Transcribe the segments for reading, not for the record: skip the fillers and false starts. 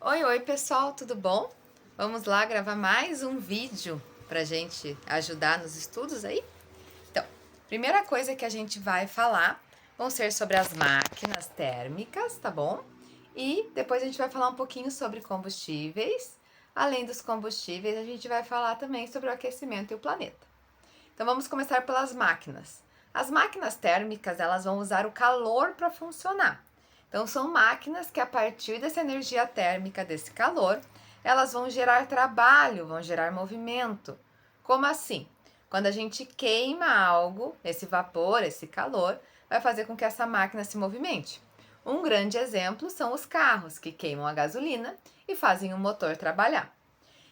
Oi, oi pessoal, tudo bom? Vamos lá gravar mais um vídeo pra gente ajudar nos estudos aí? Então, primeira coisa que a gente vai falar vão ser sobre as máquinas térmicas, tá bom? E depois a gente vai falar um pouquinho sobre combustíveis. Além dos combustíveis, a gente vai falar também sobre o aquecimento e o planeta. Então vamos começar pelas máquinas. As máquinas térmicas, elas vão usar o calor para funcionar. Então são máquinas que a partir dessa energia térmica, desse calor, elas vão gerar trabalho, vão gerar movimento. Como assim? Quando a gente queima algo, esse vapor, esse calor, vai fazer com que essa máquina se movimente. Um grande exemplo são os carros que queimam a gasolina e fazem o motor trabalhar.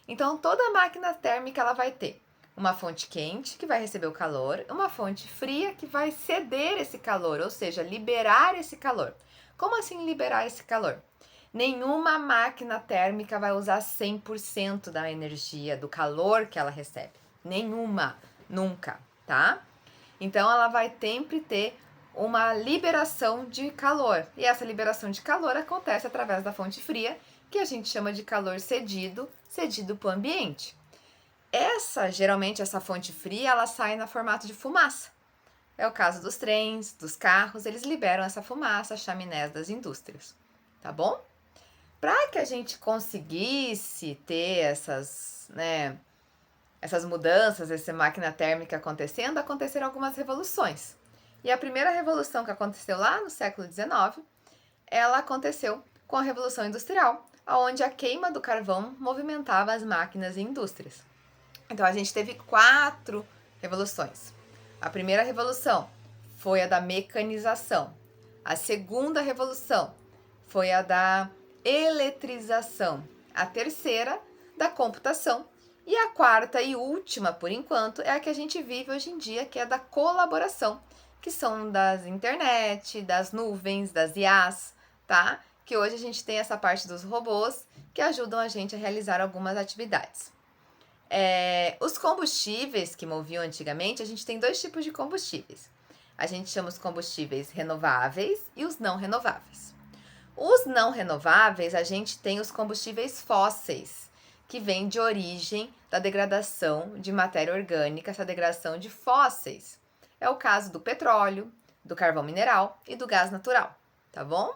Então toda máquina térmica ela vai ter uma fonte quente que vai receber o calor, uma fonte fria que vai ceder esse calor, ou seja, liberar esse calor. Como assim liberar esse calor? Nenhuma máquina térmica vai usar 100% da energia, do calor que ela recebe. Nenhuma, nunca, tá? Então ela vai sempre ter uma liberação de calor. E essa liberação de calor acontece através da fonte fria, que a gente chama de calor cedido para o ambiente. Geralmente essa fonte fria, ela sai no formato de fumaça. É o caso dos trens, dos carros, eles liberam essa fumaça, chaminés das indústrias, tá bom? Para que a gente conseguisse ter essas mudanças, essa máquina térmica acontecendo, aconteceram algumas revoluções. E a primeira revolução que aconteceu lá no século XIX, ela aconteceu com a Revolução Industrial, onde a queima do carvão movimentava as máquinas e indústrias. Então a gente teve 4 revoluções. A primeira revolução foi a da mecanização. A segunda revolução foi a da eletrização. A terceira, da computação. E a quarta e última, por enquanto, é a que a gente vive hoje em dia, que é a da colaboração, que são das internet, das nuvens, das IAs, tá? Que hoje a gente tem essa parte dos robôs que ajudam a gente a realizar algumas atividades. Os combustíveis que moviam antigamente, a gente tem 2 tipos de combustíveis. A gente chama os combustíveis renováveis e os não renováveis. Os não renováveis, a gente tem os combustíveis fósseis, que vêm de origem da degradação de matéria orgânica, essa degradação de fósseis. É o caso do petróleo, do carvão mineral e do gás natural, tá bom?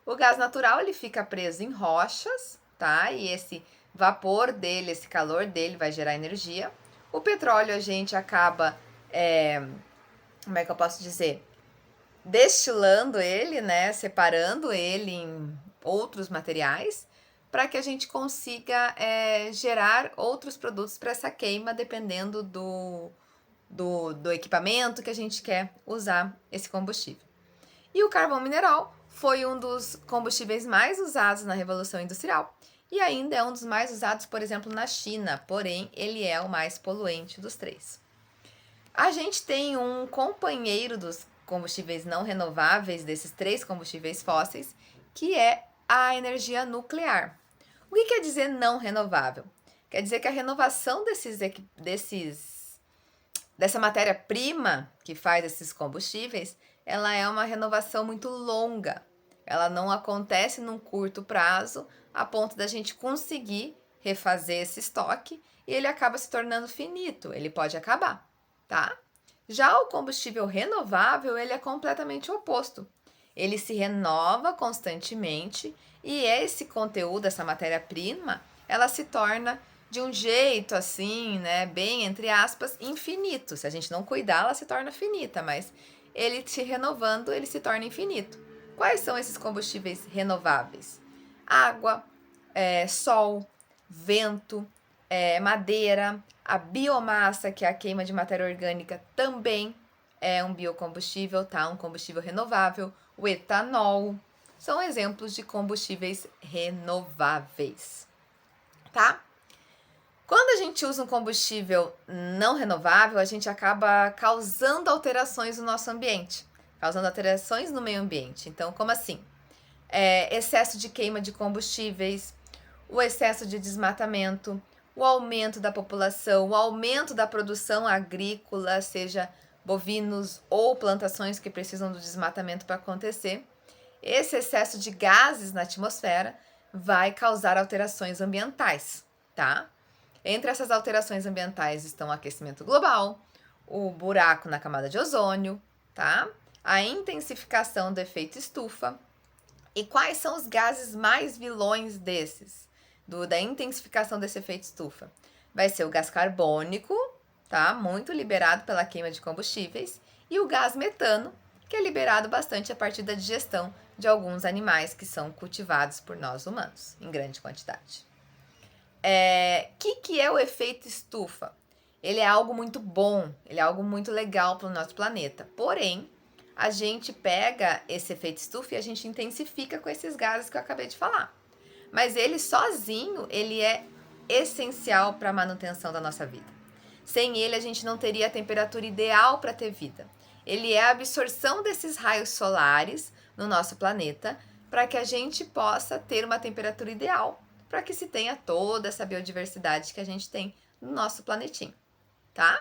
O gás natural ele fica preso em rochas, tá? E esse vapor dele, esse calor dele vai gerar energia. O petróleo a gente acaba, como é que eu posso dizer? Destilando ele, né? Separando ele em outros materiais para que a gente consiga gerar outros produtos para essa queima, dependendo do equipamento que a gente quer usar esse combustível. E o carvão mineral foi um dos combustíveis mais usados na Revolução Industrial e ainda é um dos mais usados, por exemplo, na China, porém ele é o mais poluente dos 3. A gente tem um companheiro dos combustíveis não renováveis, desses 3 combustíveis fósseis, que é a energia nuclear. O que quer dizer não renovável? Quer dizer que a renovação dessa matéria-prima que faz esses combustíveis, ela é uma renovação muito longa. Ela não acontece num curto prazo, a ponto da gente conseguir refazer esse estoque e ele acaba se tornando finito, ele pode acabar, tá? Já o combustível renovável, ele é completamente o oposto. Ele se renova constantemente e esse conteúdo, essa matéria-prima, ela se torna de um jeito assim, né, bem entre aspas, infinito. Se a gente não cuidar, ela se torna finita, mas ele se renovando, ele se torna infinito. Quais são esses combustíveis renováveis? Água, sol, vento, madeira, a biomassa, que é a queima de matéria orgânica, também é um biocombustível, tá? Um combustível renovável. O etanol são exemplos de combustíveis renováveis, tá? Quando a gente usa um combustível não renovável, a gente acaba causando alterações no nosso ambiente, causando alterações no meio ambiente. Então, como assim? Excesso de queima de combustíveis, o excesso de desmatamento, o aumento da população, o aumento da produção agrícola, seja bovinos ou plantações que precisam do desmatamento para acontecer. Esse excesso de gases na atmosfera vai causar alterações ambientais, tá? Entre essas alterações ambientais estão o aquecimento global, o buraco na camada de ozônio, tá? A intensificação do efeito estufa. E quais são os gases mais vilões desses? Da intensificação desse efeito estufa? Vai ser o gás carbônico, tá? Muito liberado pela queima de combustíveis, e o gás metano, que é liberado bastante a partir da digestão de alguns animais que são cultivados por nós humanos, em grande quantidade. Que é o efeito estufa? Ele é algo muito bom, ele é algo muito legal para o nosso planeta. Porém, a gente pega esse efeito estufa e a gente intensifica com esses gases que eu acabei de falar. Mas ele sozinho, ele é essencial para a manutenção da nossa vida. Sem ele, a gente não teria a temperatura ideal para ter vida. Ele é a absorção desses raios solares no nosso planeta para que a gente possa ter uma temperatura ideal, para que se tenha toda essa biodiversidade que a gente tem no nosso planetinho, tá?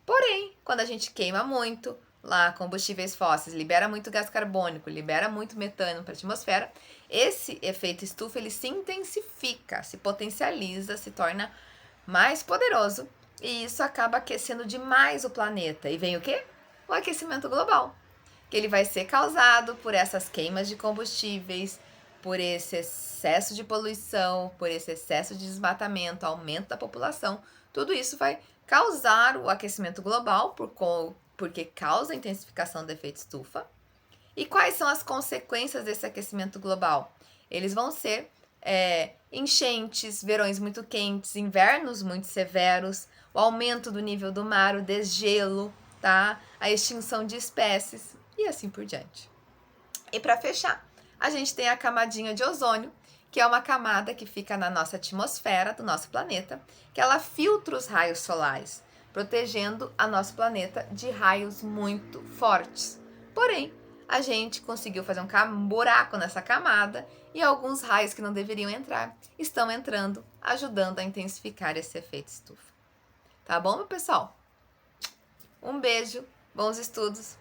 Porém, quando a gente queima muito lá combustíveis fósseis, libera muito gás carbônico, libera muito metano para a atmosfera, esse efeito estufa ele se intensifica, se potencializa, se torna mais poderoso e isso acaba aquecendo demais o planeta. E vem o quê? O aquecimento global, que ele vai ser causado por essas queimas de combustíveis, por esse excesso de poluição, por esse excesso de desmatamento, aumento da população. Tudo isso vai causar o aquecimento global porque causa a intensificação do efeito estufa. E quais são as consequências desse aquecimento global? Eles vão ser enchentes, verões muito quentes, invernos muito severos, o aumento do nível do mar, o desgelo, tá? A extinção de espécies e assim por diante. E para fechar, a gente tem a camadinha de ozônio, que é uma camada que fica na nossa atmosfera do nosso planeta, que ela filtra os raios solares, protegendo a nosso planeta de raios muito fortes. Porém, a gente conseguiu fazer um buraco nessa camada e alguns raios que não deveriam entrar estão entrando, ajudando a intensificar esse efeito estufa. Tá bom, meu pessoal? Um beijo, bons estudos!